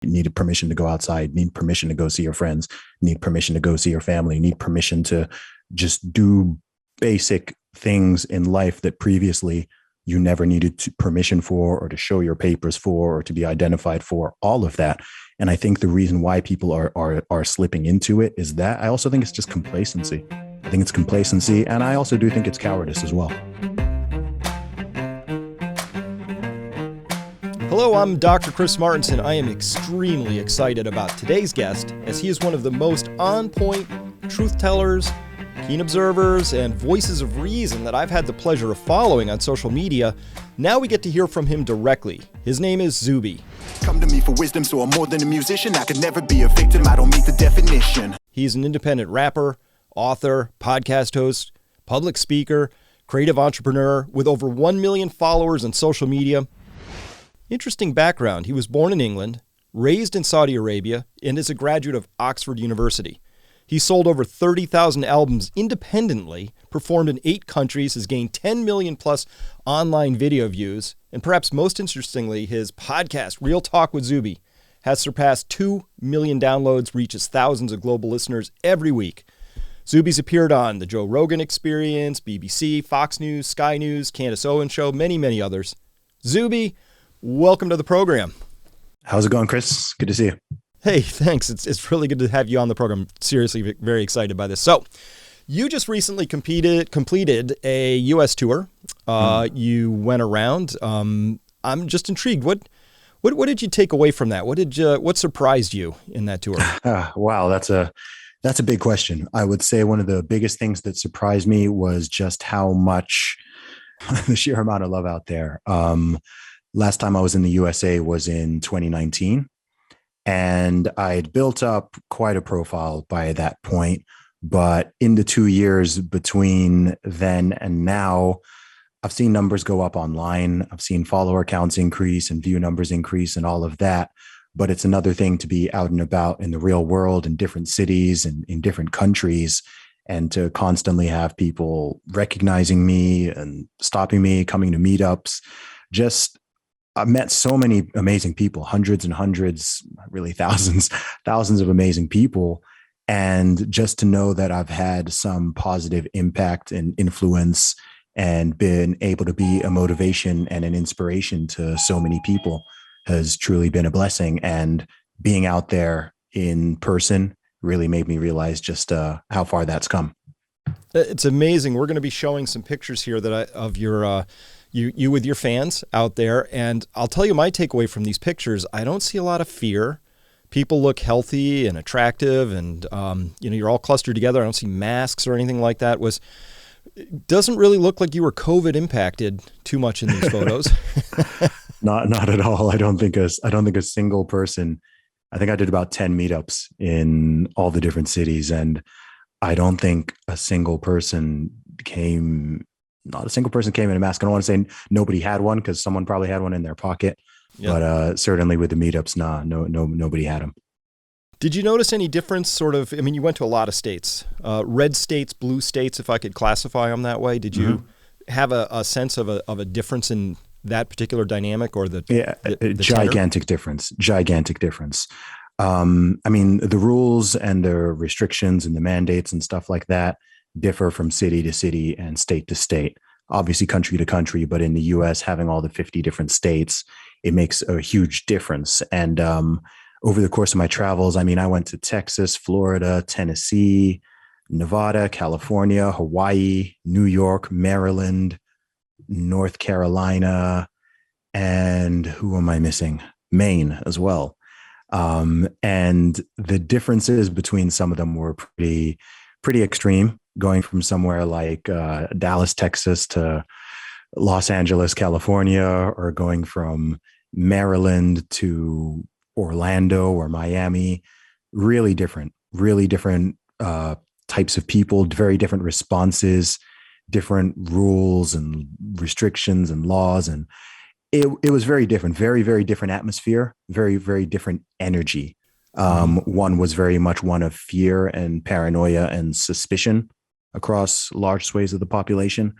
You need permission to go outside, need permission to go see your friends, need permission to go see your family, need permission to just do basic things in life that previously you never needed permission for, or to show your papers for, or to be identified for, all of that. And I think the reason why people are slipping into it is that I also think it's just complacency. I think it's complacency, and I also do think it's cowardice as well. Hello, I'm Dr. Chris Martinson. I am extremely excited about today's guest, as he is one of the most on-point truth tellers, keen observers, and voices of reason that I've had the pleasure of following on social media. Now we get to hear from him directly. His name is Zuby. Come to me for wisdom, so I'm more than a musician. I could never be a victim, I don't meet the definition. He's an independent rapper, author, podcast host, public speaker, creative entrepreneur with over 1 million followers on social media. Interesting background. He was born in England, raised in Saudi Arabia, and is a graduate of Oxford University. He sold over 30,000 albums independently, performed in 8 countries, has gained 10 million plus online video views, and perhaps most interestingly, his podcast, Real Talk with Zuby, has surpassed 2 million downloads, reaches thousands of global listeners every week. Zuby's appeared on The Joe Rogan Experience, BBC, Fox News, Sky News, Candace Owens Show, many, many others. Zuby, welcome to the program. How's it going, Chris? Good to see you. Hey, thanks. It's really good to have you on the program. Seriously, very excited by this. So, you just recently completed a U.S. tour. You went around. I'm just intrigued. What did you take away from that? What surprised you in that tour? Wow, that's a big question. I would say one of the biggest things that surprised me was just how much the sheer amount of love out there. Last time I was in the USA was in 2019, and I'd built up quite a profile by that point. But in the 2 years between then and now, I've seen numbers go up online. I've seen follower counts increase and view numbers increase and all of that. But it's another thing to be out and about in the real world, in different cities and in different countries, and to constantly have people recognizing me and stopping me, coming to meetups. I've met so many amazing people, hundreds and hundreds, really thousands of amazing people. And just to know that I've had some positive impact and influence and been able to be a motivation and an inspiration to so many people has truly been a blessing. And being out there in person really made me realize just how far that's come. It's amazing. We're going to be showing some pictures here of your you with your fans out there. And I'll tell you my takeaway from these pictures. I don't see a lot of fear. People look healthy and attractive, and you're all clustered together. I don't see masks or anything like that. It doesn't really look like you were COVID impacted too much in these photos. Not at all. I don't think a single person. I think I did about 10 meetups in all the different cities, and I don't think a single person came. Not a single person came in a mask. I don't want to say nobody had one, because someone probably had one in their pocket. Yeah. But certainly with the meetups, nobody had them. Did you notice any difference? You went to a lot of states, red states, blue states, if I could classify them that way. Did you have a sense of a difference in that particular dynamic, or the gigantic difference? The rules and the restrictions and the mandates and stuff like that differ from city to city and state to state, obviously country to country. But in the US, having all the 50 different states, it makes a huge difference. And over the course of my travels, I went to Texas, Florida, Tennessee, Nevada, California, Hawaii, New York, Maryland, North Carolina, and who am I missing? Maine as well. And the differences between some of them were pretty extreme, going from somewhere like Dallas, Texas to Los Angeles, California, or going from Maryland to Orlando or Miami. Really different types of people, very different responses, different rules and restrictions and laws. And it was very different, very, very different atmosphere, very, very different energy. One was very much one of fear and paranoia and suspicion across large swathes of the population.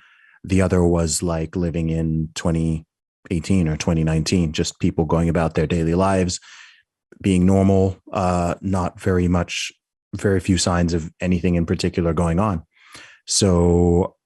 The other was like living in 2018 or 2019, just people going about their daily lives, being normal, very few signs of anything in particular going on. So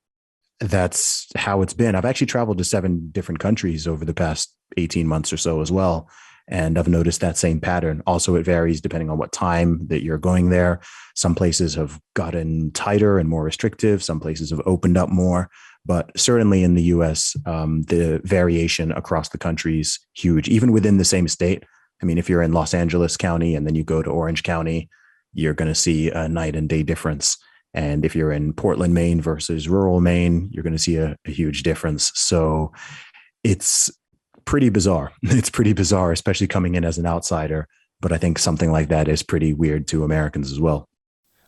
that's how it's been. I've actually traveled to 7 different countries over the past 18 months or so as well. And I've noticed that same pattern. Also, it varies depending on what time that you're going there. Some places have gotten tighter and more restrictive. Some places have opened up more. But certainly in the US, the variation across the country is huge, even within the same state. I mean, if you're in Los Angeles County and then you go to Orange County, you're going to see a night and day difference. And if you're in Portland, Maine versus rural Maine, you're going to see a huge difference. So it's pretty bizarre. It's pretty bizarre, especially coming in as an outsider. But I think something like that is pretty weird to Americans as well.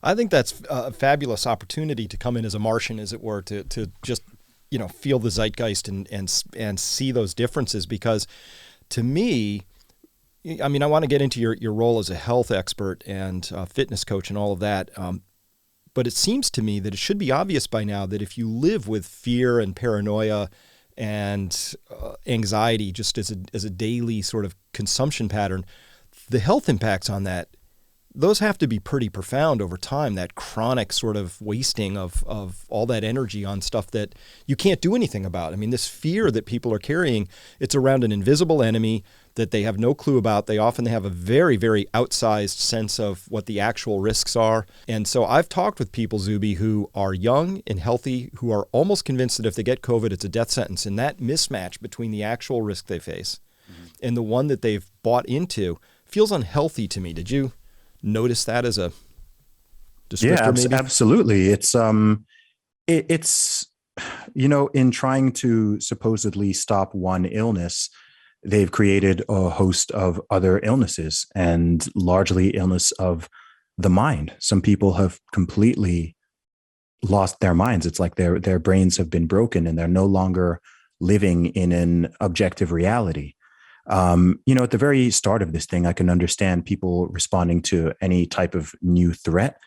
I think that's a fabulous opportunity to come in as a Martian, as it were, to just, feel the zeitgeist and see those differences. Because to me, I mean, I want to get into your role as a health expert and fitness coach and all of that. But it seems to me that it should be obvious by now that if you live with fear and paranoia and anxiety just as a daily sort of consumption pattern, the health impacts on that, those have to be pretty profound over time, that chronic sort of wasting of all that energy on stuff that you can't do anything about. I mean, this fear that people are carrying, it's around an invisible enemy that they have no clue about. They often have a very, very outsized sense of what the actual risks are. And so I've talked with people, Zuby, who are young and healthy, who are almost convinced that if they get COVID, it's a death sentence. And that mismatch between the actual risk they face and the one that they've bought into feels unhealthy to me. Did you notice that as a descriptor? Yeah, absolutely. It's in trying to supposedly stop one illness, they've created a host of other illnesses, and largely illness of the mind. Some people have completely lost their minds. It's like their brains have been broken and they're no longer living in an objective reality. At the very start of this thing, I can understand people responding to any type of new threat.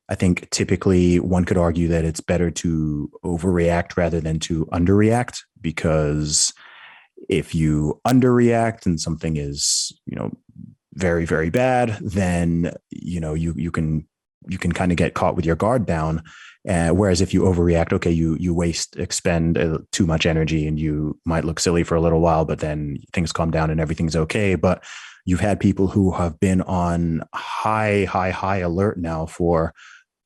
I think typically one could argue that it's better to overreact rather than to underreact, because if you underreact and something is, very, very bad, then, you can kind of get caught with your guard down. Whereas if you overreact, okay, you expend too much energy and you might look silly for a little while, but then things calm down and everything's okay. But you've had people who have been on high alert now for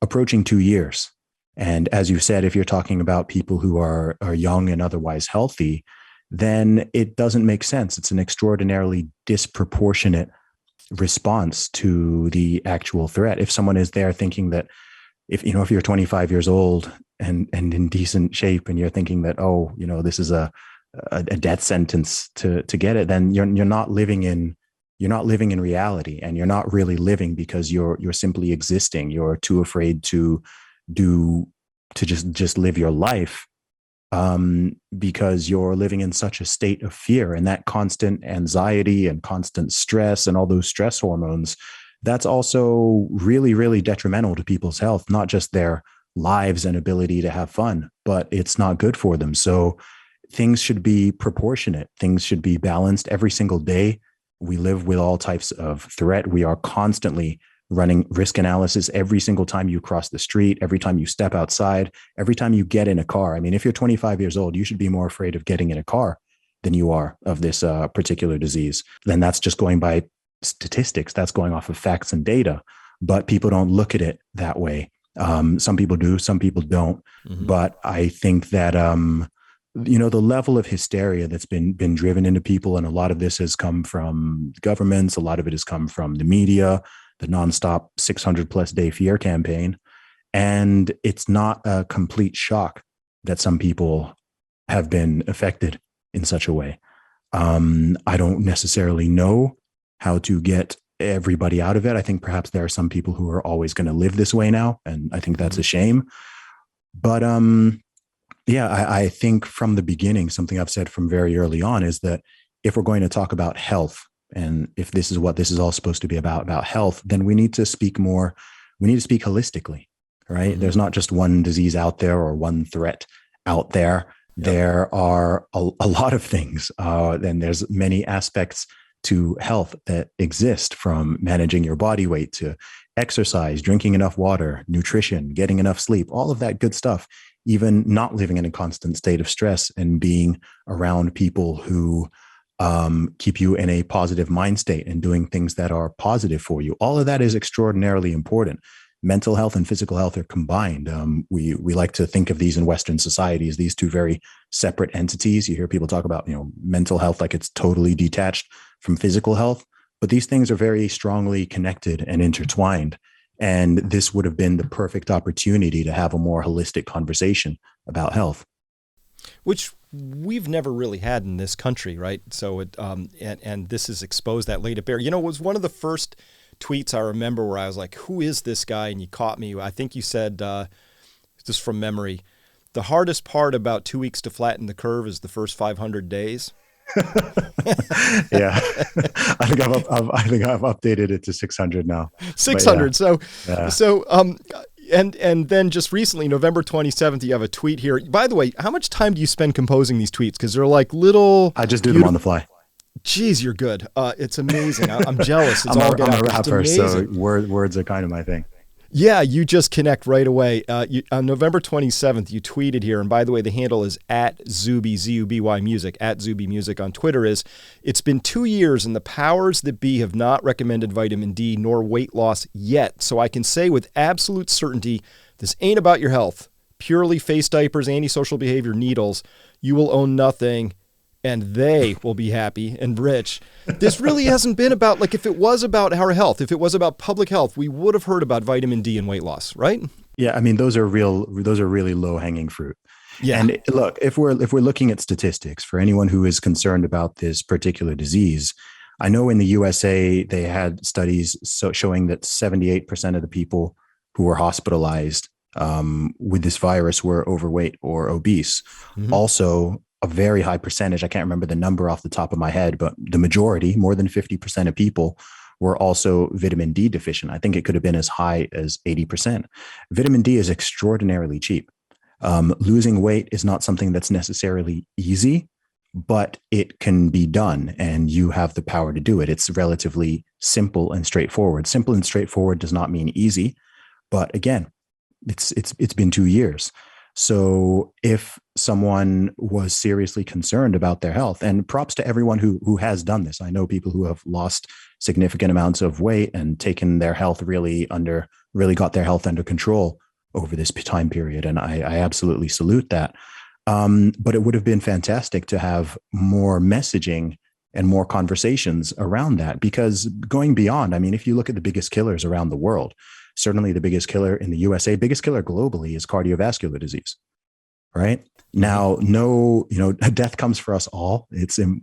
approaching 2 years. And as you said, if you're talking about people who are young and otherwise healthy, then it doesn't make sense. It's an extraordinarily disproportionate response to the actual threat. If someone is there thinking that if you're 25 years old and in decent shape and you're thinking that, this is a death sentence to get it, then you're not living in reality, and you're not really living because you're simply existing. You're too afraid to just live your life because you're living in such a state of fear, and that constant anxiety and constant stress and all those stress hormones, that's also really, really detrimental to people's health, not just their lives and ability to have fun, but it's not good for them. So things should be proportionate. Things should be balanced every single day. We live with all types of threat. We are constantly running risk analysis every single time you cross the street, every time you step outside, every time you get in a car. I mean, if you're 25 years old, you should be more afraid of getting in a car than you are of this particular disease. Then that's just going by statistics. That's going off of facts and data, but people don't look at it that way. Some people do, some people don't. Mm-hmm. But I think that, the level of hysteria that's been driven into people, and a lot of this has come from governments. A lot of it has come from the media, the nonstop 600+ day fear campaign. And it's not a complete shock that some people have been affected in such a way. I don't necessarily know how to get everybody out of it. I think perhaps there are some people who are always going to live this way now, and I think that's a shame. But I think from the beginning, something I've said from very early on is that if we're going to talk about health, and if this is what this is all supposed to be about health, then we need to speak more. We need to speak holistically, right? Mm-hmm. There's not just one disease out there or one threat out there. Yep. There are a lot of things. And there's many aspects to health that exist, from managing your body weight to exercise, drinking enough water, nutrition, getting enough sleep, all of that good stuff, even not living in a constant state of stress and being around people who keep you in a positive mind state and doing things that are positive for you. All of that is extraordinarily important. Mental health and physical health are combined. We like to think of these in Western society as these two very separate entities. You hear people talk about, mental health like it's totally detached from physical health, but these things are very strongly connected and intertwined. And this would have been the perfect opportunity to have a more holistic conversation about health, which we've never really had in this country, right? So and this has exposed that latent barrier. It was one of the first tweets I remember where I was like, who is this guy? And you caught me. I think you said, just from memory, the hardest part about 2 weeks to flatten the curve is the first 500 days. Yeah. I think I've updated it to 600 now. 600. Yeah. And then just recently, November 27th, you have a tweet here. By the way, how much time do you spend composing these tweets? Because they're like little... I just do them on the fly. Geez, you're good. It's amazing. I'm jealous. I'm a rapper, so words are kind of my thing. Yeah, you just connect right away. On November 27th, you tweeted here, and by the way, the handle is @Zuby, Zuby Music, @Zuby Music on Twitter it's been 2 years and the powers that be have not recommended vitamin D nor weight loss yet. So I can say with absolute certainty, this ain't about your health. Purely face diapers, antisocial behavior, needles. You will own nothing. And they will be happy and rich. This really hasn't been about, if it was about our health, if it was about public health, we would have heard about vitamin D and weight loss, right? Yeah, I mean, those are really low hanging fruit. Yeah. And look, if we're looking at statistics for anyone who is concerned about this particular disease, I know in the USA they had studies showing that 78% of the people who were hospitalized with this virus were overweight or obese. Mm-hmm. Also, a very high percentage, I can't remember the number off the top of my head, but the majority, more than 50% of people were also vitamin D deficient. I think it could have been as high as 80%. Vitamin D is extraordinarily cheap. Losing weight is not something that's necessarily easy, but it can be done and you have the power to do it. It's relatively simple and straightforward. Simple and straightforward does not mean easy, but again, it's been 2 years. So if someone was seriously concerned about their health, and props to everyone who has done this. I know people who have lost significant amounts of weight and taken their health really got their health under control over this time period. And I absolutely salute that. But it would have been fantastic to have more messaging and more conversations around that, because going beyond, I mean, if you look at the biggest killers around the world, certainly the biggest killer in the USA, biggest killer globally is cardiovascular disease, right? Now, death comes for us all.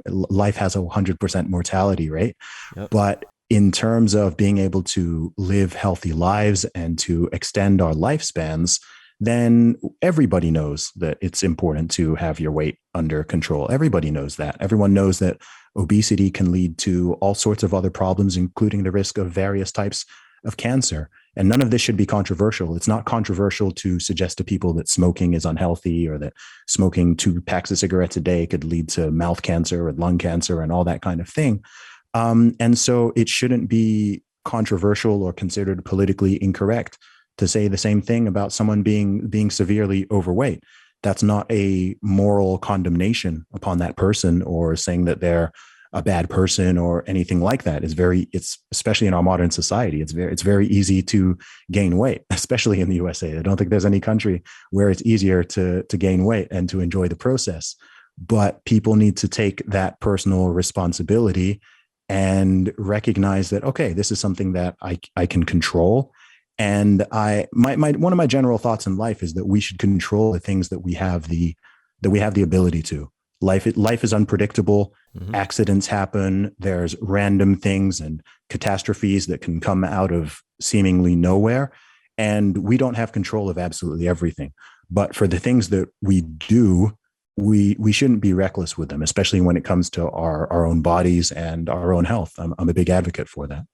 Life has 100% mortality rate. Yep. But in terms of being able to live healthy lives and to extend our lifespans, then everybody knows that it's important to have your weight under control. Everybody knows that. Everyone knows that obesity can lead to all sorts of other problems, including the risk of various types of cancer. And none of this should be controversial. It's not controversial to suggest to people that smoking is unhealthy or that smoking 2 packs of cigarettes a day could lead to mouth cancer or lung cancer and all that kind of thing. And so it shouldn't be controversial or considered politically incorrect to say the same thing about someone being severely overweight. That's not a moral condemnation upon that person or saying that they're a bad person or anything like that. It's especially in our modern society, it's very easy to gain weight, especially in the USA. I don't think there's any country where it's easier to gain weight and to enjoy the process. But people need to take that personal responsibility and recognize that, okay, this is something that I can control. And one of my general thoughts in life is that we should control the things that we have the ability to. Life is unpredictable. Mm-hmm. Accidents happen. There's random things and catastrophes that can come out of seemingly nowhere. And we don't have control of absolutely everything. But for the things that we do, we shouldn't be reckless with them, especially when it comes to our own bodies and our own health. I'm a big advocate for that.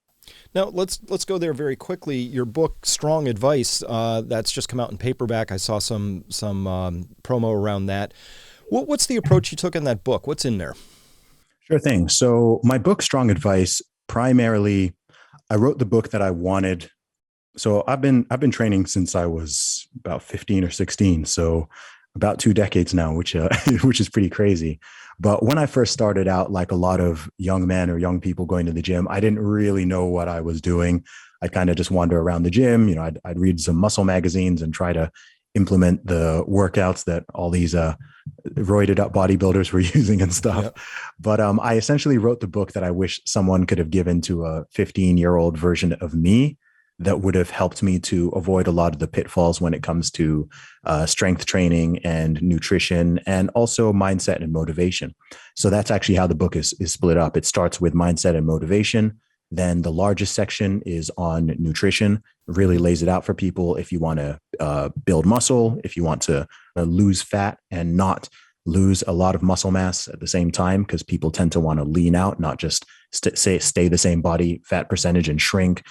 Now, let's go there very quickly. Your book, Strong Advice, that's just come out in paperback. I saw some promo around that. What's the approach you took in that book? What's in there? Sure thing. So my book, Strong Advice, primarily, I wrote the book that I wanted. So I've been training since I was about 15 or 16. So about 2 decades now, which which is pretty crazy. But when I first started out, like a lot of young men or young people going to the gym, I didn't really know what I was doing. I kind of just wander around the gym. I'd read some muscle magazines and try to implement the workouts that all these roided up bodybuilders were using and stuff. Yep. But I essentially wrote the book that I wish someone could have given to a 15-year-old version of me that would have helped me to avoid a lot of the pitfalls when it comes to strength training and nutrition and also mindset and motivation. So that's actually how the book is split up. It starts with mindset and motivation. Then the largest section is on nutrition, really lays it out for people if you want to build muscle, if you want to lose fat and not lose a lot of muscle mass at the same time, because people tend to want to lean out, not just stay the same body fat percentage and shrink.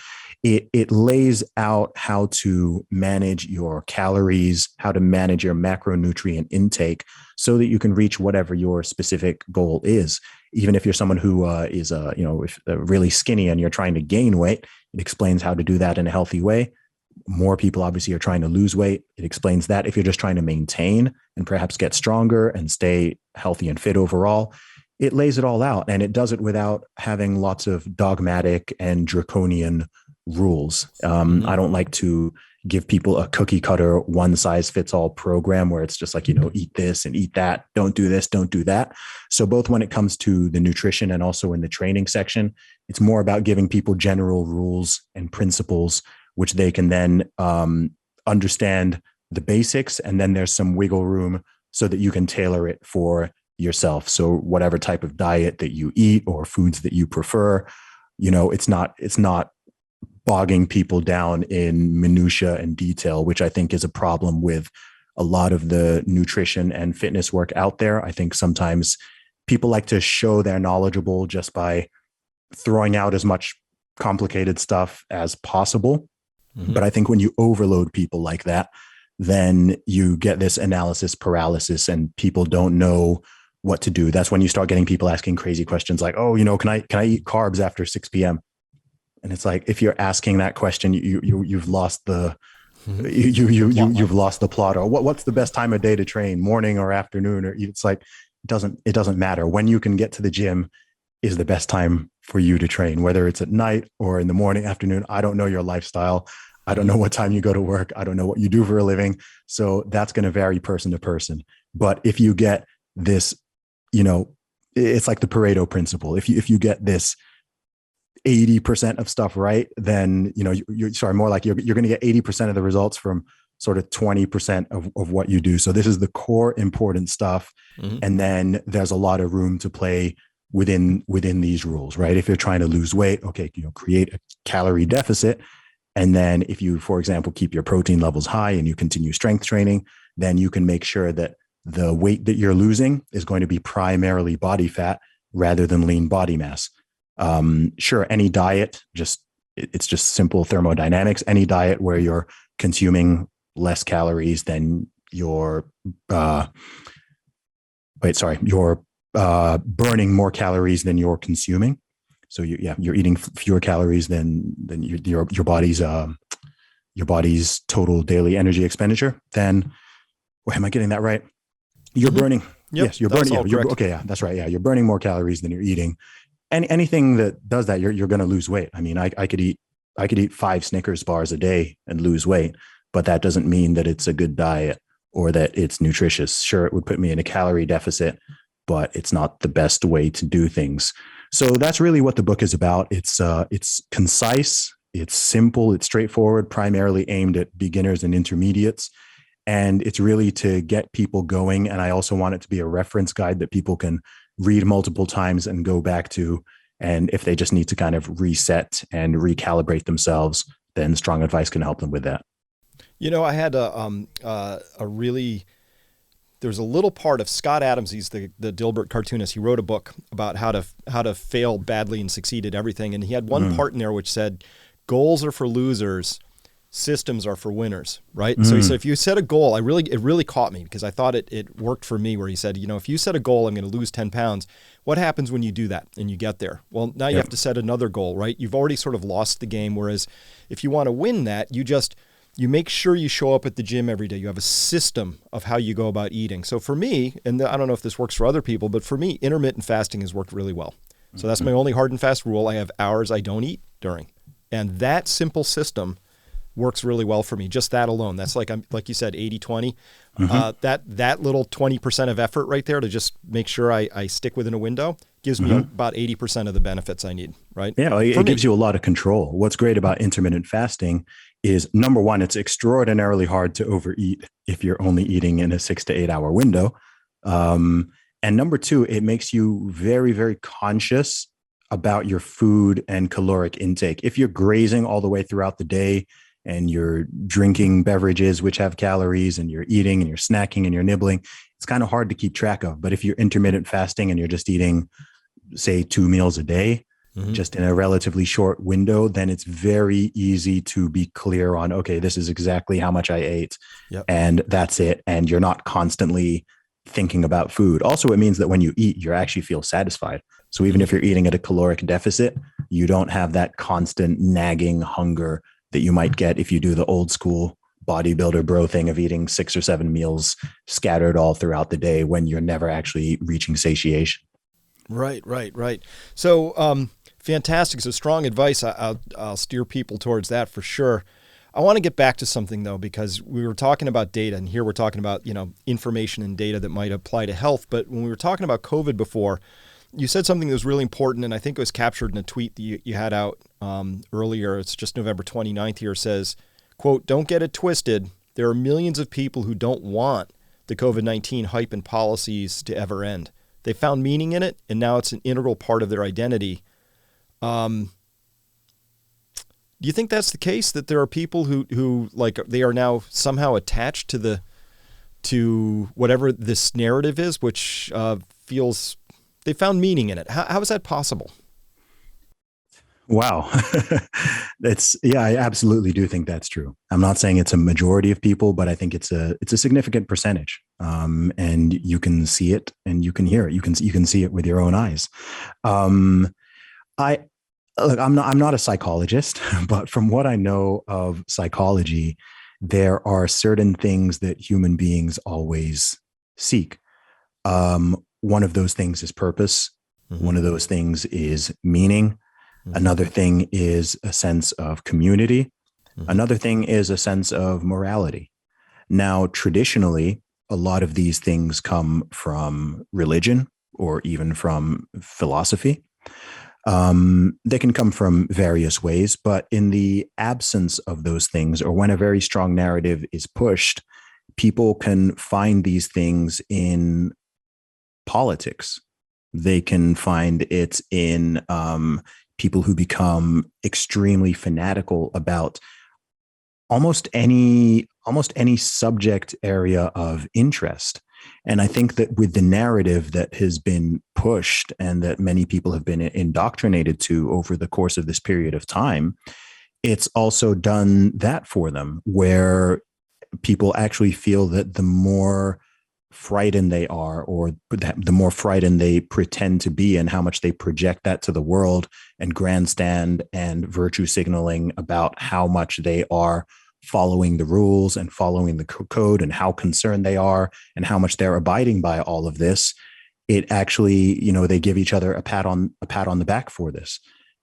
It lays out how to manage your calories, how to manage your macronutrient intake so that you can reach whatever your specific goal is. Even if you're someone who is really skinny and you're trying to gain weight, it explains how to do that in a healthy way. More people obviously are trying to lose weight. It explains that. If you're just trying to maintain and perhaps get stronger and stay healthy and fit overall, it lays it all out. And it does it without having lots of dogmatic and draconian rules. I don't like to give people a cookie cutter, one size fits all program where it's just like, eat this and eat that. Don't do this, don't do that. So both when it comes to the nutrition and also in the training section, it's more about giving people general rules and principles, which they can then understand the basics. And then there's some wiggle room so that you can tailor it for yourself. So whatever type of diet that you eat or foods that you prefer, it's not bogging people down in minutia and detail, which I think is a problem with a lot of the nutrition and fitness work out there. I think sometimes people like to show they're knowledgeable just by throwing out as much complicated stuff as possible. Mm-hmm. But I think when you overload people like that, then you get this analysis paralysis and people don't know what to do. That's when you start getting people asking crazy questions like, oh, can I eat carbs after 6 p.m.? And it's like, if you're asking that question, you've lost the you've lost the plot. Or what's the best time of day to train, morning or afternoon? Or it's like, it doesn't matter. When you can get to the gym is the best time for you to train, whether it's at night or in the morning, afternoon. I don't know your lifestyle. I don't know what time you go to work. I don't know what you do for a living. So that's going to vary person to person. But if you get this, it's like the Pareto principle. If you get this 80% of stuff right, then you're more like you're going to get 80% of the results from sort of 20% of what you do. So this is the core important stuff. Mm-hmm. And then there's a lot of room to play within these rules, right? If you're trying to lose weight, okay, create a calorie deficit. And then if you, for example, keep your protein levels high and you continue strength training, then you can make sure that the weight that you're losing is going to be primarily body fat rather than lean body mass. Sure, any diet, it's just simple thermodynamics. Any diet where you're consuming less calories than you're burning more calories than you're consuming. So you're eating fewer calories than your body's total daily energy expenditure. Then, am I getting that right? You're burning. Yep, yes, you're burning. Yeah, that's right. Yeah, you're burning more calories than you're eating. Anything that does that, you're going to lose weight. I mean, I could eat 5 Snickers bars a day and lose weight, but that doesn't mean that it's a good diet or that it's nutritious. Sure, it would put me in a calorie deficit, but it's not the best way to do things. So that's really what the book is about. It's concise, it's simple, it's straightforward, primarily aimed at beginners and intermediates. And it's really to get people going. And I also want it to be a reference guide that people can read multiple times and go back to. And if they just need to kind of reset and recalibrate themselves, then Strong Advice can help them with that. I had there's a little part of Scott Adams. He's the Dilbert cartoonist. He wrote a book about how to fail badly and succeed at everything. And he had one part in there which said, goals are for losers, systems are for winners, right? So he said, if you set a goal, it really caught me because I thought it worked for me, where he said, if you set a goal, I'm going to lose 10 pounds. What happens when you do that and you get there? Well, now you have to set another goal, right? You've already sort of lost the game. Whereas if you want to win that, you make sure you show up at the gym every day. You have a system of how you go about eating. So for me, and I don't know if this works for other people, but for me, intermittent fasting has worked really well. So that's my only hard and fast rule. I have hours I don't eat during. And that simple system works really well for me. Just that alone. That's like you said, 80-20. That little 20% of effort right there to just make sure I stick within a window gives me about 80% of the benefits I need, right? Yeah, it gives you a lot of control. What's great about intermittent fasting is, number one, it's extraordinarily hard to overeat if you're only eating in a 6 to 8 hour window. And number two, it makes you very, very conscious about your food and caloric intake. If you're grazing all the way throughout the day and you're drinking beverages which have calories and you're eating and you're snacking and you're nibbling, it's kind of hard to keep track of. But if you're intermittent fasting and you're just eating, say, 2 meals a day, just in a relatively short window, then it's very easy to be clear on, okay, this is exactly how much I ate and that's it. And you're not constantly thinking about food. Also, it means that when you eat, you actually feel satisfied. So even if you're eating at a caloric deficit, you don't have that constant nagging hunger that you might get if you do the old school bodybuilder bro thing of eating 6 or 7 meals scattered all throughout the day when you're never actually reaching satiation. Right. So fantastic. So strong advice. I'll steer people towards that for sure. I want to get back to something though, because we were talking about data, and here we're talking about, information and data that might apply to health. But when we were talking about COVID before, you said something that was really important, and I think it was captured in a tweet that you had out earlier. It's just November 29th here. It says, quote, "Don't get it twisted. There are millions of people who don't want the COVID-19 hype and policies to ever end. They found meaning in it, and now it's an integral part of their identity." Do you think that's the case, that there are people who like they are now somehow attached to whatever this narrative is, which feels they found meaning in it? How is that possible? Wow. I absolutely do think that's true. I'm not saying it's a majority of people, but I think it's a significant percentage. And you can see it and you can hear it. You can see it with your own eyes. I'm not a psychologist, but from what I know of psychology, there are certain things that human beings always seek. One of those things is purpose. One of those things is meaning. Another thing is a sense of community. Another thing is a sense of morality. Now, traditionally, a lot of these things come from religion or even from philosophy. They can come from various ways, but in the absence of those things, or when a very strong narrative is pushed, people can find these things in politics. They can find it in people who become extremely fanatical about almost any subject area of interest. And I think that with the narrative that has been pushed and that many people have been indoctrinated to over the course of this period of time, it's also done that for them, where people actually feel that the more frightened they are, or the more frightened they pretend to be, and how much they project that to the world and grandstand and virtue signaling about how much they are following the rules and following the code and how concerned they are and how much they're abiding by all of this, it actually, they give each other a pat on the back for this.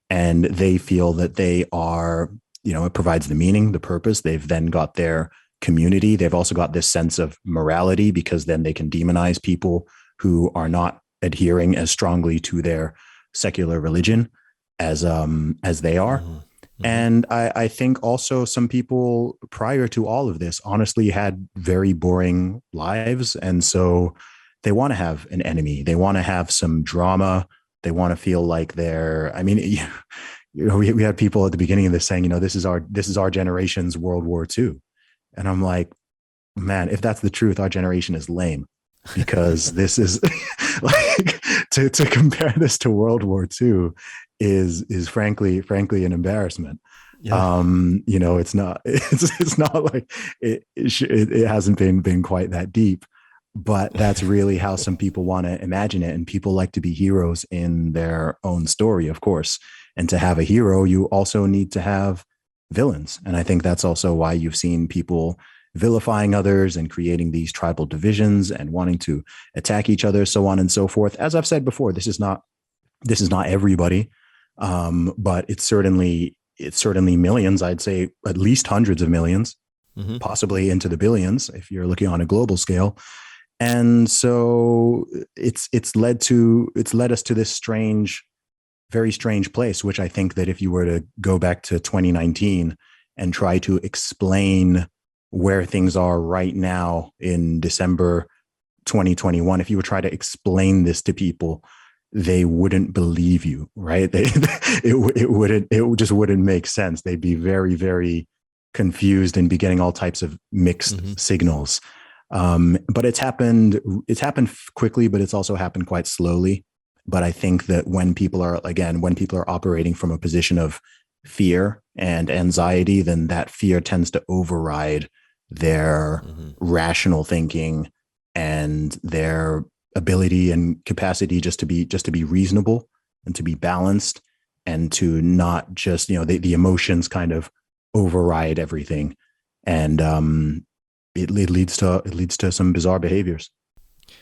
And they feel that they are, it provides the meaning, the purpose. They've then got their community. They've also got this sense of morality, because then they can demonize people who are not adhering as strongly to their secular religion as they are. And I think also some people prior to all of this honestly had very boring lives. And so they want to have an enemy. They want to have some drama. They want to feel like we had people at the beginning of this saying, this is our generation's World War II. And I'm like, man, if that's the truth, our generation is lame, because this is like to compare this to World War II is frankly an embarrassment. Yeah. It's not, it's not like it hasn't been quite that deep, but that's really how some people want to imagine it. And people like to be heroes in their own story, of course. And to have a hero, you also need to have villains. And I think that's also why you've seen people vilifying others and creating these tribal divisions and wanting to attack each other, so on and so forth. As I've said before, this is not everybody, but it's certainly millions. I'd say at least hundreds of millions, possibly into the billions if you're looking on a global scale. And so it's led us to this very strange place, which I think that if you were to go back to 2019 and try to explain where things are right now in December 2021, if you would try to explain this to people, they wouldn't believe you, right? It just wouldn't make sense. They'd be very, very confused and be getting all types of mixed signals. But it's happened quickly, but it's also happened quite slowly. But I think that when people are operating from a position of fear and anxiety, then that fear tends to override their rational thinking and their ability and capacity just to be reasonable and to be balanced and to not just, the emotions kind of override everything. And it leads to some bizarre behaviors.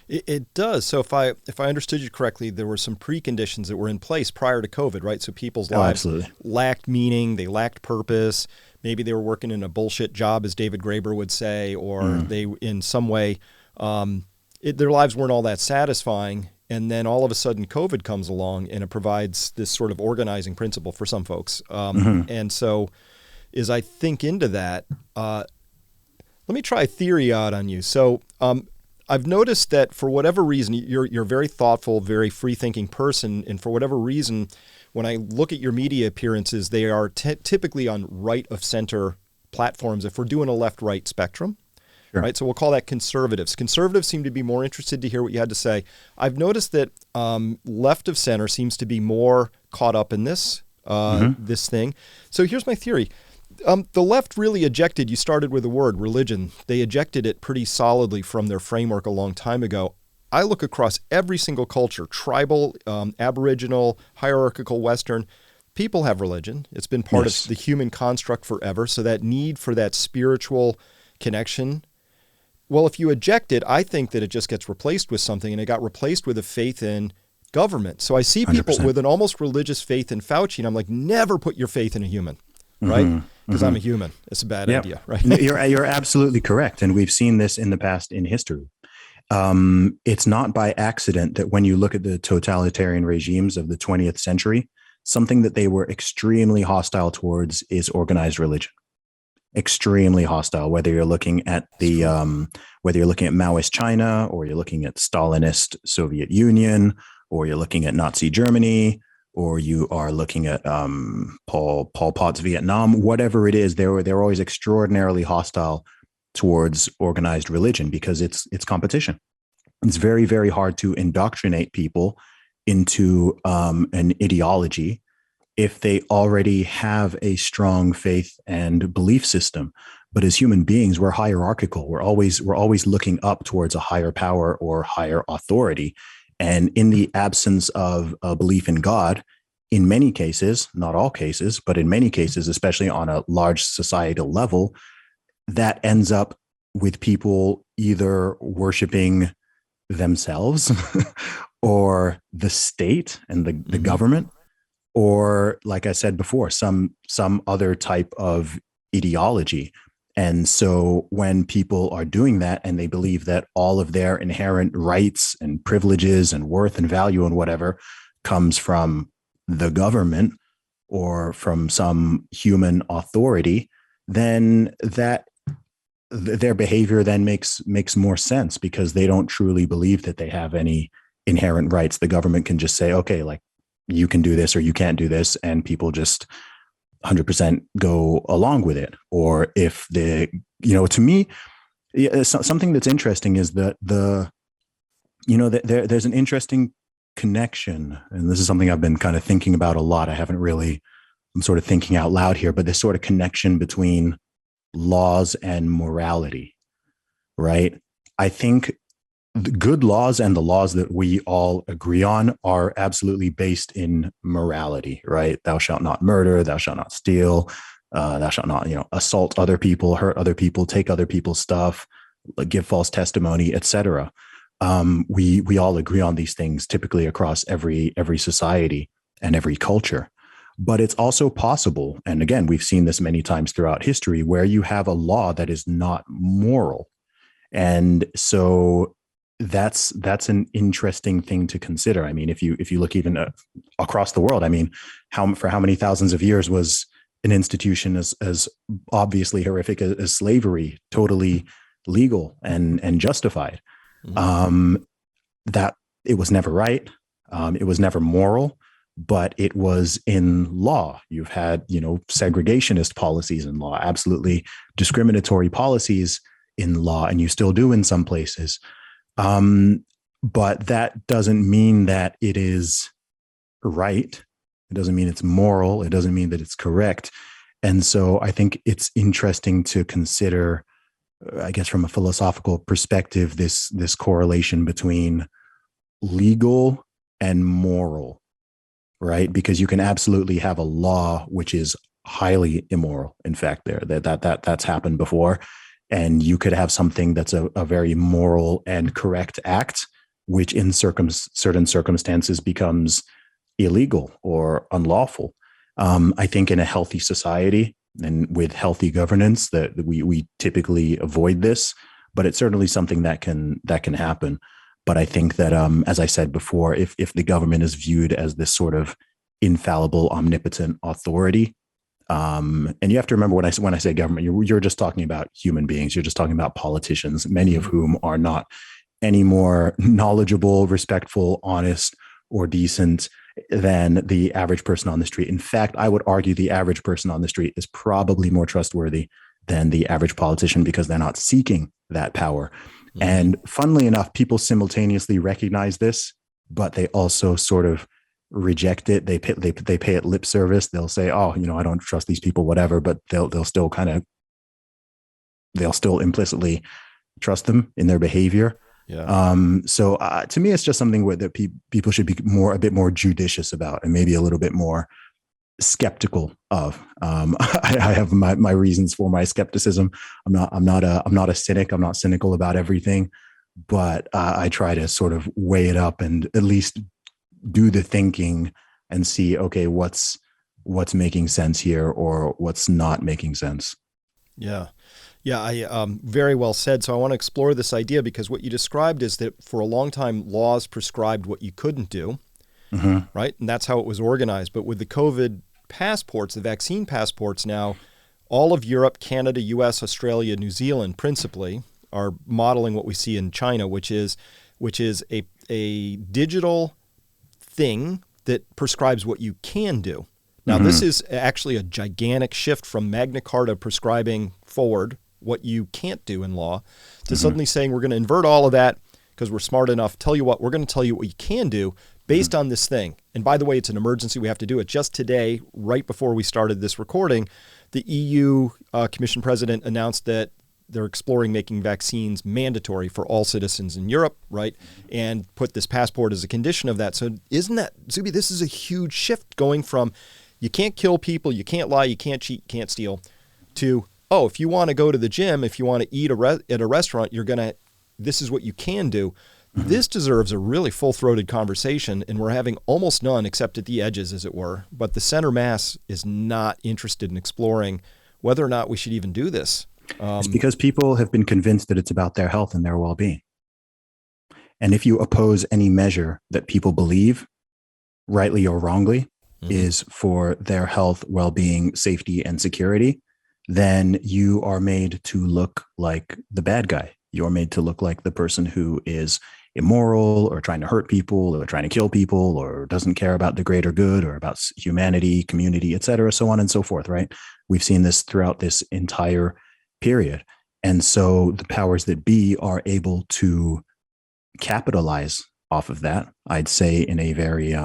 It does. So if I understood you correctly, there were some preconditions that were in place prior to COVID, right? So people's lives lacked meaning, they lacked purpose. Maybe they were working in a bullshit job, as David Graeber would say, or they, in some way, their lives weren't all that satisfying. And then all of a sudden COVID comes along and it provides this sort of organizing principle for some folks. And so as I think into that, let me try a theory out on you. So I've noticed that for whatever reason, you're a very thoughtful, very free-thinking person. And for whatever reason, when I look at your media appearances, they are typically on right-of-center platforms if we're doing a left-right spectrum. Sure. Right? So we'll call that conservatives. Conservatives seem to be more interested to hear what you had to say. I've noticed that left of center seems to be more caught up in this thing. So here's my theory. The left really ejected, you started with the word religion. They ejected it pretty solidly from their framework a long time ago. I look across every single culture, tribal, Aboriginal, hierarchical, Western. People have religion. It's been part of the human construct forever. So that need for that spiritual connection, well, if you eject it, I think that it just gets replaced with something, and it got replaced with a faith in government. So I see people 100%. With an almost religious faith in Fauci, and I'm like, never put your faith in a human, right? Because I'm a human. It's a bad idea, right? You're absolutely correct. And we've seen this in the past in history. It's not by accident that when you look at the totalitarian regimes of the 20th century, something that they were extremely hostile towards is organized religion. Extremely hostile, whether you're looking at Maoist China, or you're looking at Stalinist Soviet Union, or you're looking at Nazi Germany, or you are looking at Pol Pot's Vietnam, whatever it is, they're always extraordinarily hostile towards organized religion because it's competition. It's very, very hard to indoctrinate people into an ideology if they already have a strong faith and belief system. But as human beings, we're hierarchical. We're always looking up towards a higher power or higher authority. And in the absence of a belief in God, in many cases, not all cases, but in many cases, especially on a large societal level, that ends up with people either worshiping themselves or the state and the government, or, like I said before, some other type of ideology. And so when people are doing that and they believe that all of their inherent rights and privileges and worth and value and whatever comes from the government or from some human authority, then that their behavior then makes more sense because they don't truly believe that they have any inherent rights. The government can just say, okay, like, you can do this or you can't do this, and people just 100% go along with it. Or if to me, something that's interesting is that there's an interesting connection, and this is something I've been kind of thinking about a lot. I haven't really I'm sort of thinking out loud here, but this sort of connection between laws and morality, right? I think the good laws and the laws that we all agree on are absolutely based in morality, right? Thou shalt not murder, thou shalt not steal, thou shalt not, assault other people, hurt other people, take other people's stuff, give false testimony, etc. We all agree on these things typically across every society and every culture. But it's also possible, and again, we've seen this many times throughout history, where you have a law that is not moral. And so that's an interesting thing to consider. I mean, if you look even across the world, I mean, for how many thousands of years was an institution as obviously horrific as slavery totally legal and justified? Mm-hmm. That it was never right. It was never moral, but it was in law. You've had, segregationist policies in law, absolutely discriminatory policies in law, and you still do in some places. But that doesn't mean that it is right. It doesn't mean it's moral. It doesn't mean that it's correct. And so I think it's interesting to consider, I guess, from a philosophical perspective, this correlation between legal and moral, right? Because you can absolutely have a law which is highly immoral. In fact, that's happened before. And you could have something that's a very moral and correct act, which in certain circumstances becomes illegal or unlawful. I think in a healthy society and with healthy governance that we typically avoid this, but it's certainly something that can happen. But I think that, as I said before, if the government is viewed as this sort of infallible, omnipotent authority, and you have to remember when I say government, you're just talking about human beings. You're just talking about politicians, many of whom are not any more knowledgeable, respectful, honest, or decent than the average person on the street. In fact, I would argue the average person on the street is probably more trustworthy than the average politician because they're not seeking that power. Mm-hmm. And funnily enough, people simultaneously recognize this, but they also sort of reject it. They pay it lip service. They'll say, "Oh, I don't trust these people," whatever. But they'll still implicitly trust them in their behavior. Yeah. So to me, it's just something that people should be a bit more judicious about, and maybe a little bit more skeptical of. I have my reasons for my skepticism. I'm not a cynic. I'm not cynical about everything, but I try to sort of weigh it up and at least do the thinking and see, okay, what's making sense here or what's not making sense. Yeah. Yeah, I very well said. So I want to explore this idea because what you described is that for a long time, laws prescribed what you couldn't do, mm-hmm. right? And that's how it was organized. But with the COVID passports, the vaccine passports now, all of Europe, Canada, US, Australia, New Zealand, principally, are modeling what we see in China, which is a digital thing that prescribes what you can do. Now, mm-hmm. This is actually a gigantic shift from Magna Carta prescribing forward what you can't do in law to mm-hmm. suddenly saying we're going to invert all of that because we're smart enough. Tell you what, we're going to tell you what you can do based mm-hmm. on this thing. And by the way, it's an emergency. We have to do it. Just today, right before we started this recording, the EU Commission President announced that they're exploring making vaccines mandatory for all citizens in Europe, right? And put this passport as a condition of that. So isn't that, Zuby, this is a huge shift going from you can't kill people, you can't lie, you can't cheat, you can't steal, to, oh, if you want to go to the gym, if you want to eat at a restaurant, this is what you can do. Mm-hmm. This deserves a really full-throated conversation, and we're having almost none except at the edges, as it were. But the center mass is not interested in exploring whether or not we should even do this. It's because people have been convinced that it's about their health and their well-being. And if you oppose any measure that people believe, rightly or wrongly, mm-hmm. is for their health, well-being, safety, and security, then you are made to look like the bad guy. You're made to look like the person who is immoral or trying to hurt people or trying to kill people or doesn't care about the greater good or about humanity, community, et cetera, so on and so forth, right? We've seen this throughout this entire period. And so the powers that be are able to capitalize off of that, I'd say in a very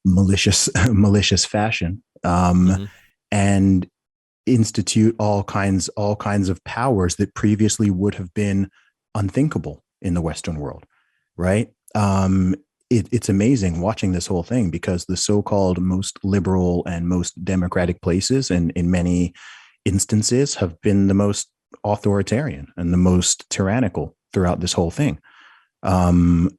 malicious fashion. Mhm. And institute all kinds of powers that previously would have been unthinkable in the Western world, right? It's amazing watching this whole thing, because the so-called most liberal and most democratic places, and in many instances, have been the most authoritarian and the most tyrannical throughout this whole thing. Um,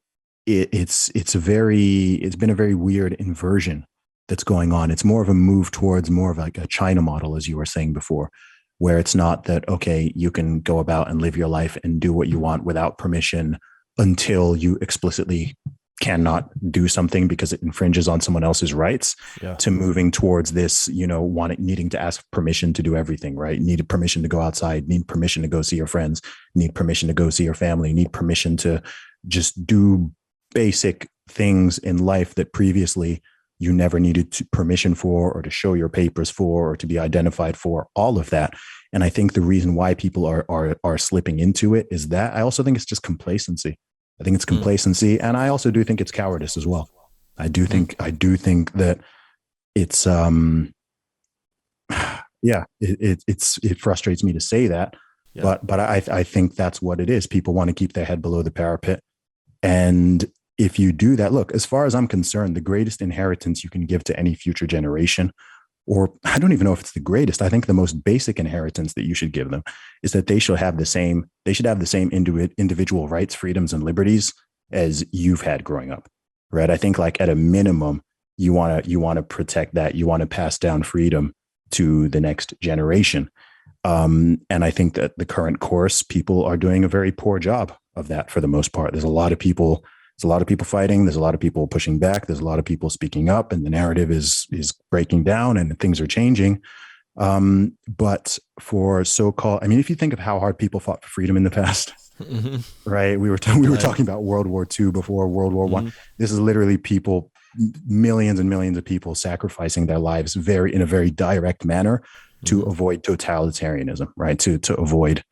it's been a very weird inversion that's going on. It's more of a move towards more of like a China model, as you were saying before, where it's not that, okay, you can go about and live your life and do what you want without permission until you explicitly cannot do something because it infringes on someone else's rights, Yeah. to moving towards this, needing to ask permission to do everything, right? Need permission to go outside, need permission to go see your friends, need permission to go see your family, need permission to just do basic things in life that previously you never needed permission for, or to show your papers for, or to be identified for, all of that. And I think the reason why people are slipping into it is that. I also think it's just complacency. I think it's complacency, and I also do think it's cowardice as well. I do think that it's it frustrates me to say that, Yeah. but I think that's what it is. People want to keep their head below the parapet, and if you do that, look, as far as I'm concerned, the greatest inheritance you can give to any future generation, or I don't even know if it's the greatest, I think the most basic inheritance that you should give them is that they should have the same individual rights, freedoms, and liberties as you've had growing up, right? I think, like, at a minimum, you want to protect that. You want to pass down freedom to the next generation. And I think that the current course, people are doing a very poor job of that for the most part. There's a lot of people fighting. There's a lot of people pushing back. There's a lot of people speaking up, and the narrative is breaking down, and things are changing. But for so-called, I mean, if you think of how hard people fought for freedom in the past, right? We were talking about World War II before World War I. This is literally people, millions and millions of people sacrificing their lives in a very direct manner to avoid totalitarianism, right? To avoid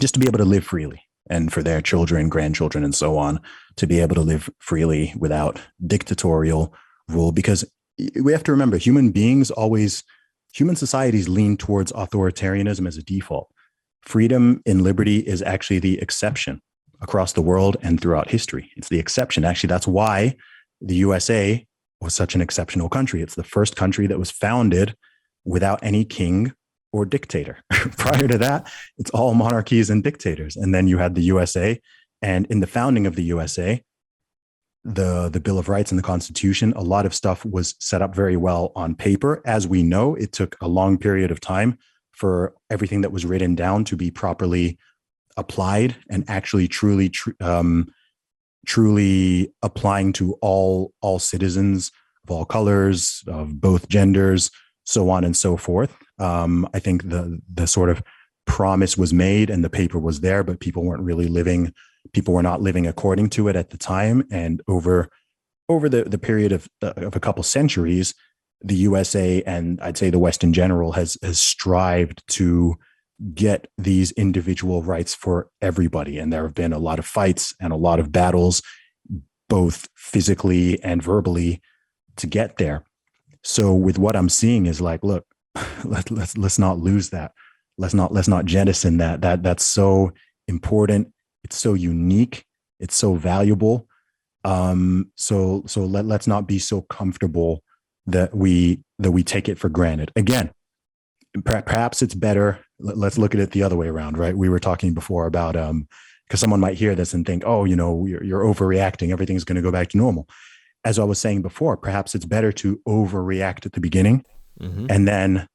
just to be able to live freely, and for their children, grandchildren, and so on, to be able to live freely without dictatorial rule. Because we have to remember, human societies lean towards authoritarianism as a default. Freedom and liberty is actually the exception across the world and throughout history. It's the exception. Actually, that's why the USA was such an exceptional country. It's the first country that was founded without any king or dictator. Prior to that, it's all monarchies and dictators. And then you had the USA. And in the founding of the USA, the Bill of Rights and the Constitution, a lot of stuff was set up very well on paper. As we know, it took a long period of time for everything that was written down to be properly applied and actually truly applying to all citizens of all colors, of both genders, so on and so forth. I think the sort of promise was made and the paper was there, but people were not living according to it at the time. And over the period of a couple centuries, the USA, and I'd say the West in general, has strived to get these individual rights for everybody. And there have been a lot of fights and a lot of battles, both physically and verbally, to get there. So with what I'm seeing is like, look, let's not lose that. Let's not jettison that. That's so important. It's so unique. It's so valuable. So let's not be so comfortable that we take it for granted. Again, perhaps it's better. Let's look at it the other way around, right? We were talking before about because someone might hear this and think, oh, you're overreacting. Everything's going to go back to normal. As I was saying before, perhaps it's better to overreact at the beginning and then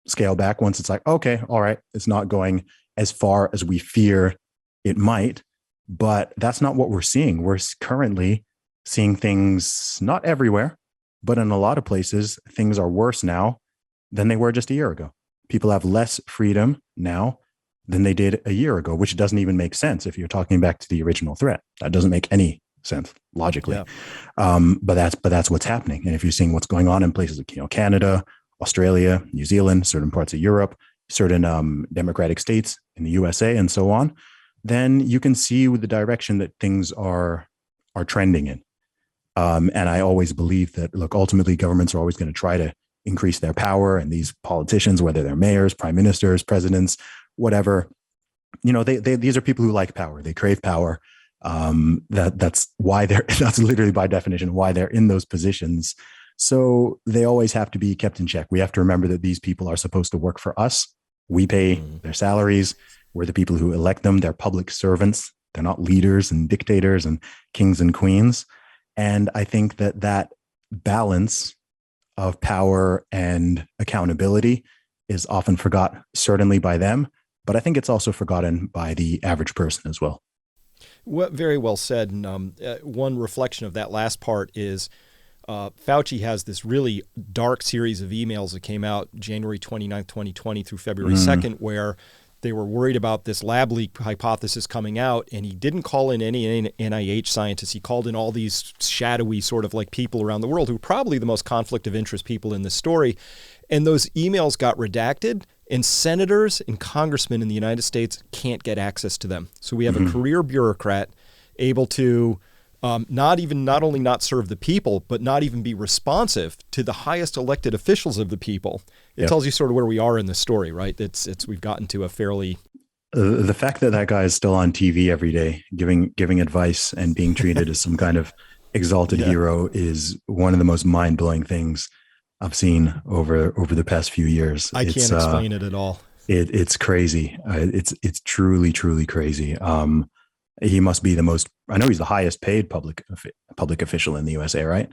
scale back once it's like, okay, all right, it's not going as far as we fear it might. But that's not what we're seeing. We're currently seeing things, not everywhere, but in a lot of places, things are worse now than they were just a year ago. People have less freedom now than they did a year ago, which doesn't even make sense if you're talking back to the original threat. That doesn't make any sense logically. Yeah. But that's what's happening. And if you're seeing what's going on in places like Canada, Australia, New Zealand, certain parts of Europe, certain democratic states in the USA, and so on, then you can see with the direction that things are trending in. And I always believe that, look, ultimately governments are always going to try to increase their power. And these politicians, whether they're mayors, prime ministers, presidents, whatever, these are people who like power. They crave power. That's why that's literally by definition why they're in those positions. So they always have to be kept in check. We have to remember that these people are supposed to work for us. We pay their salaries. We're the people who elect them. They're public servants. They're not leaders and dictators and kings and queens. And I think that balance of power and accountability is often forgot, certainly by them, but I think it's also forgotten by the average person as well. Well, very well said. And one reflection of that last part is Fauci has this really dark series of emails that came out January 29th, 2020 through February 2nd, where they were worried about this lab leak hypothesis coming out, and he didn't call in any NIH scientists. He called in all these shadowy sort of like people around the world who are probably the most conflict of interest people in this story. And those emails got redacted, and senators and congressmen in the United States can't get access to them. So we have a career bureaucrat able to not only not serve the people, but not even be responsive to the highest elected officials of the people. It tells you sort of where we are in the story, right? We've gotten to a fairly... The fact that guy is still on TV every day, giving advice and being treated as some kind of exalted hero is one of the most mind-blowing things I've seen over the past few years. I can't explain it at all. It's crazy. It's truly, truly crazy. He must be I know he's the highest paid public official in the USA, right?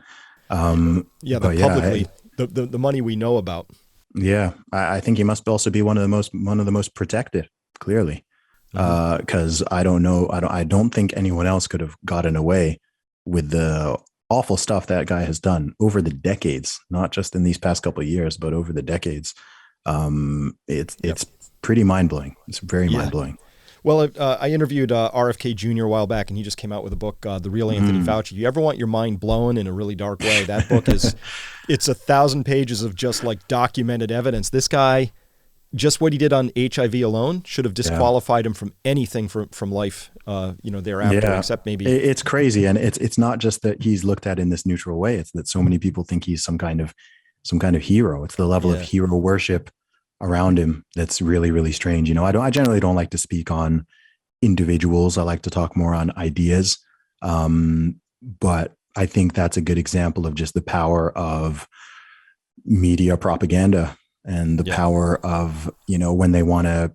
Publicly, the money we know about. Yeah. I think he must also be one of the most protected, clearly. Cause I don't think anyone else could have gotten away with the awful stuff that guy has done over the decades, not just in these past couple of years, but over the decades. It's pretty mind blowing. It's very mind blowing. Well, I interviewed RFK Jr. a while back, and he just came out with a book, The Real Anthony Fauci. You ever want your mind blown in a really dark way? That book it's 1,000 pages of just like documented evidence. This guy, just what he did on HIV alone should have disqualified him from anything from life, thereafter, except maybe. It's crazy. And it's not just that he's looked at in this neutral way. It's that so many people think he's some kind of hero. It's the level of hero worship around him that's really, really strange. I generally don't like to speak on individuals. I like to talk more on ideas. But I think that's a good example of just the power of media propaganda and the power of, when they want to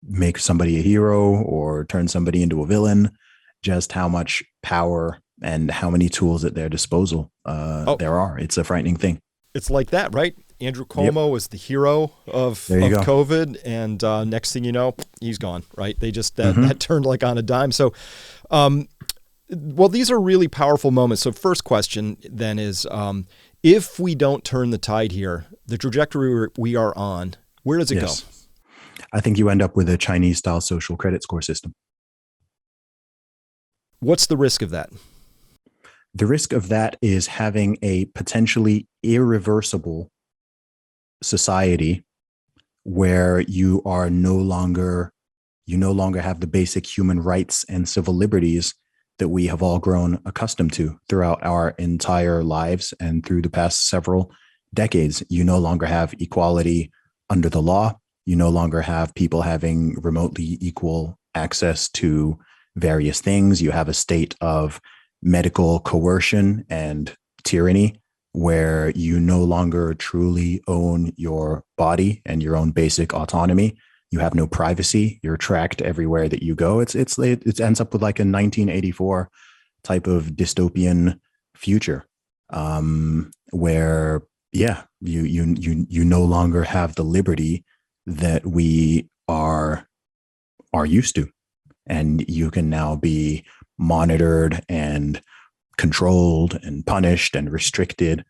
make somebody a hero or turn somebody into a villain, just how much power and how many tools at their disposal there are. It's a frightening thing. It's like that, right? Andrew Cuomo was the hero of COVID, and next thing you know, he's gone, right? They just, that turned like on a dime. So, these are really powerful moments. So first question then is, if we don't turn the tide here, the trajectory we are on, where does it go? I think you end up with a Chinese-style social credit score system. What's the risk of that? The risk of that is having a potentially irreversible society where you no longer have the basic human rights and civil liberties that we have all grown accustomed to throughout our entire lives and through the past several decades. You no longer have equality under the law. You no longer have people having remotely equal access to various things. You have a state of medical coercion and tyranny where you no longer truly own your body and your own basic autonomy. You have no privacy. You're tracked everywhere that you go. It ends up with like a 1984 type of dystopian future, where you no longer have the liberty that we are used to, and you can now be monitored and controlled and punished and restricted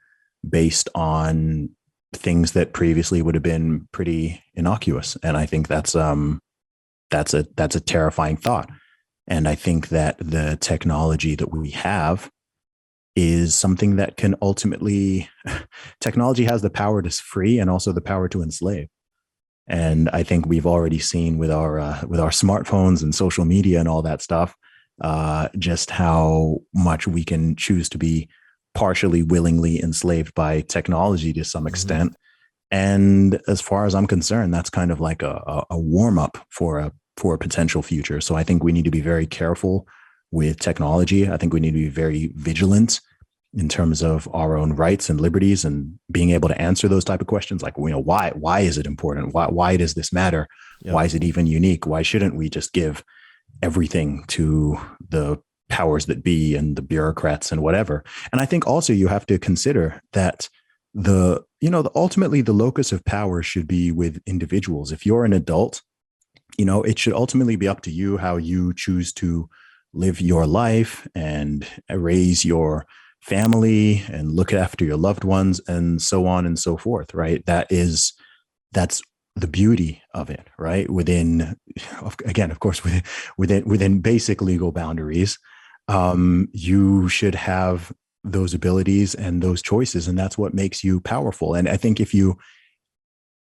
based on things that previously would have been pretty innocuous. And I think that's a terrifying thought. And I think that the technology that we have is something that can ultimately, technology has the power to free and also the power to enslave. And I think we've already seen with our smartphones and social media and all that stuff, just how much we can choose to be partially willingly enslaved by technology to some extent. And as far as I'm concerned, that's kind of like a warm up for a potential future. So I think we need to be very careful with technology. I think we need to be very vigilant in terms of our own rights and liberties and being able to answer those type of questions. Like, why is it important? Why does this matter? Yep. Why is it even unique? Why shouldn't we just give everything to the powers that be and the bureaucrats and whatever? And I think also you have to consider that ultimately the locus of power should be with individuals. If you're an adult, it should ultimately be up to you how you choose to live your life and raise your family and look after your loved ones and so on and so forth, right? That's the beauty of it, right? Within, again, of course, within basic legal boundaries, you should have those abilities and those choices, and that's what makes you powerful. And I think if you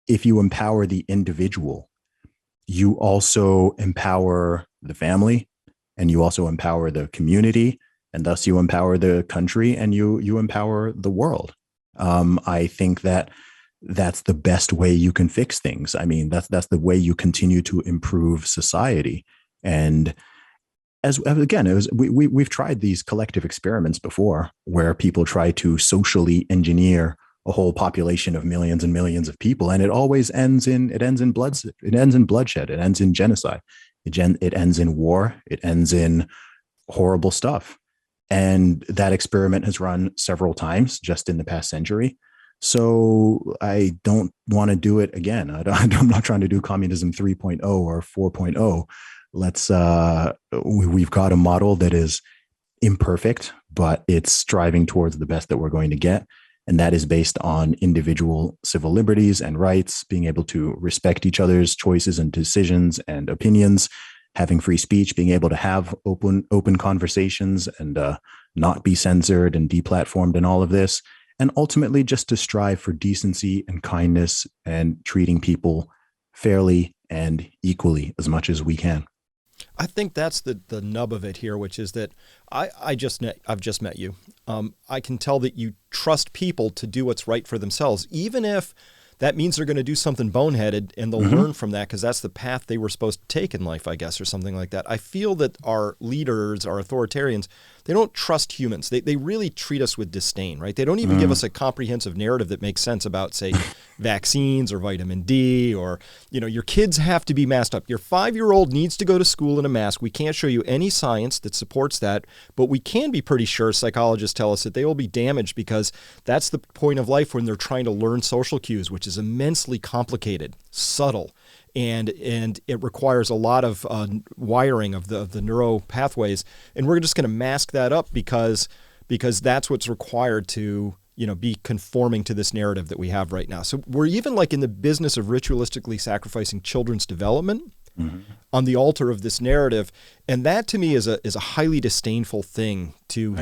empower the individual, you also empower the family, and you also empower the community, and thus you empower the country, and you empower the world. I think that's the best way you can fix things. I mean, that's the way you continue to improve society. And we've tried these collective experiments before, where people try to socially engineer a whole population of millions and millions of people, and it always ends in bloodshed. It ends in genocide. It ends in war. It ends in horrible stuff. And that experiment has run several times just in the past century. So I don't want to do it again. I'm not trying to do communism 3.0 or 4.0. We've got a model that is imperfect, but it's striving towards the best that we're going to get. And that is based on individual civil liberties and rights, being able to respect each other's choices and decisions and opinions, having free speech, being able to have open conversations and not be censored and deplatformed and all of this. And ultimately just to strive for decency and kindness and treating people fairly and equally as much as we can. I think that's the nub of it here, which is that I've just met you. I can tell that you trust people to do what's right for themselves, even if that means they're going to do something boneheaded, and they'll learn from that because that's the path they were supposed to take in life, I guess, or something like that. I feel that our leaders, our authoritarians, they don't trust humans. They really treat us with disdain, right? They don't even give us a comprehensive narrative that makes sense about, say, vaccines or vitamin D, or, your kids have to be masked up. Your 5-year-old needs to go to school in a mask. We can't show you any science that supports that, but we can be pretty sure, psychologists tell us, that they will be damaged because that's the point of life when they're trying to learn social cues, which is immensely complicated, subtle, and it requires a lot of wiring of the neural pathways. And we're just going to mask that up because that's what's required to be conforming to this narrative that we have right now. So we're even like in the business of ritualistically sacrificing children's development on the altar of this narrative. And that to me is a highly disdainful thing to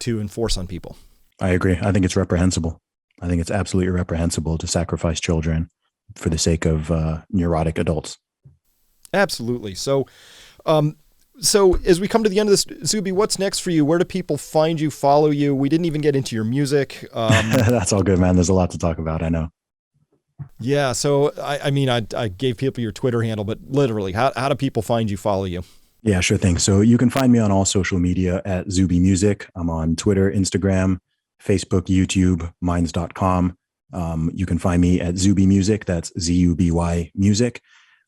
enforce on people. I agree. I think it's reprehensible. I think it's absolutely reprehensible to sacrifice children for the sake of neurotic adults. Absolutely. So as we come to the end of this, Zuby, what's next for you? Where do people find you, follow you? We didn't even get into your music. That's all good, man. There's a lot to talk about, I know. Yeah. So, I gave people your Twitter handle, but literally, how do people find you, follow you? Yeah, sure thing. So you can find me on all social media at Zuby Music. I'm on Twitter, Instagram, Facebook, YouTube, minds.com. You can find me at Zuby Music. That's Zuby Music.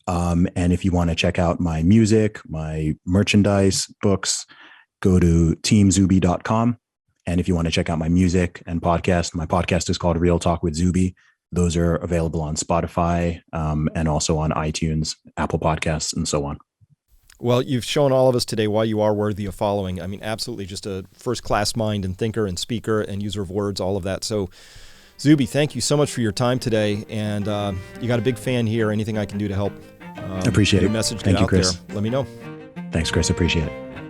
And if you want to check out my music, my merchandise, books, go to teamzuby.com. And if you want to check out my music and podcast, my podcast is called Real Talk with Zuby. Those are available on Spotify and also on iTunes, Apple Podcasts, and so on. Well, you've shown all of us today why you are worthy of following. I mean, absolutely just a first-class mind and thinker and speaker and user of words, all of that. So, Zuby, thank you so much for your time today. And you got a big fan here. Anything I can do to help appreciate your it. Message Thank get you, out Chris. there, let me know. Thanks, Chris. Appreciate it.